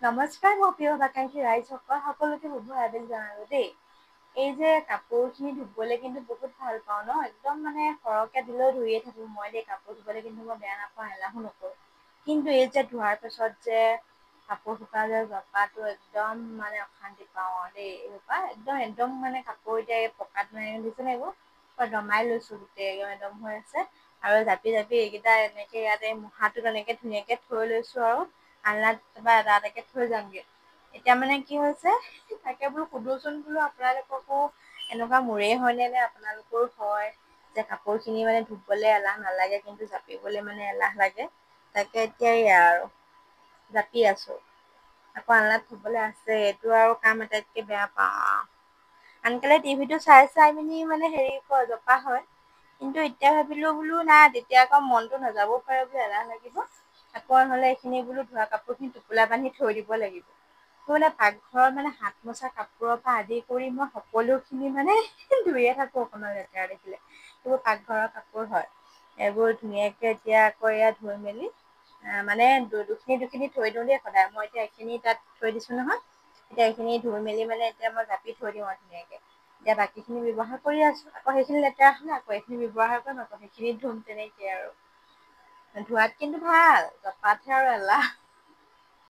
নমস্কাৰ মোৰ প্ৰিয় বাকাংক্ষী ৰাইজসকল, সকলোকে শুভ আবেলি জনালো দেই। এই যে কাপোৰখিনি ধুবলৈ কিন্তু বহুত ভাল পাওঁ ন, একদম মানে সৰহকে দিলেও ধুইয়ে থাকো মই দেই। কাপোৰ ধুবলৈ কিন্তু মই বেয়া নাপাওঁ, এলাহো নকৰো। কিন্তু এই যে ধোৱাৰ পিছত যে কাপোৰ সোপা যে জপাটো একদম মানে অশান্তি পাওঁ আৰু দেই। এইসোপা একদম মানে কাপোৰ এতিয়া এই পকাত মাৰি দিছে নে এইবোৰ দমাই লৈছো গোটেই একদম হৈ আছে। আৰু জাপি জাপি এইকেইটা এনেকে ইয়াতে মুঢ়াটোত এনেকে ধুনীয়াকে থৈ লৈছো আৰু আলনাত বা এটা এটাকে থৈ যামগে। এতিয়া মানে কি হৈছে, তাকে বোলো সুধোচোন বোলো আপোনালোককো এনেকুৱা মোৰেই হয়নে নে আপোনালোকৰো হয় যে কাপোৰ খিনি মানে ধুবলৈ এলাহ নালাগে কিন্তু জাপিবলৈ মানে এলাহ লাগে। তাকে এতিয়া এইয়া আৰু জাপি আছো। আকৌ আলনাত থবলৈ আছে, এইটো আৰু কাম আটাইতকে বেয়া পাওঁ। আনকালে টিভিটো চাই চাই পিনি মানে হেৰি কয় জপা হয়। কিন্তু এতিয়া ভাবিলো বোলো নাই তেতিয়া আকৌ মনটো নাযাবও পাৰে বোলো এলাহ লাগিব। আকৌ নহলে এইখিনি বোলো ধোৱা কাপোৰ খিনি টোপোলা বান্ধি থৈ দিব লাগিব। মোৰ মানে পাকঘৰৰ মানে হাত মোচা কাপোৰৰ পৰা আদি কৰি মই সকলো খিনি মানে ধুইয়ে থাকো অকমান লেতেৰা দেখিলে। এইবোৰ পাকঘৰৰ কাপোৰ হয়। এইবোৰ ধুনীয়াকে এতিয়া আকৌ এয়া ধুই মেলি মানে দুখিনি থৈ দিওঁ দেই সদায়। মই এতিয়া এইখিনি তাত থৈ দিছো নহয়। এতিয়া এইখিনি ধুই মেলি মানে এতিয়া মই জাপি থৈ দিওঁ আৰু ধুনীয়াকে। এতিয়া বাকী খিনি ব্যৱহাৰ কৰি আছো। আকৌ সেইখিনি লেতেৰা হলে আকৌ এইখিনি ব্যৱহাৰ কৰিম, আকৌ সেইখিনি ধুম তেনেকে আৰু। ধোৱাত কিন্তু ভাল, জপাতহে আৰু এলাহ।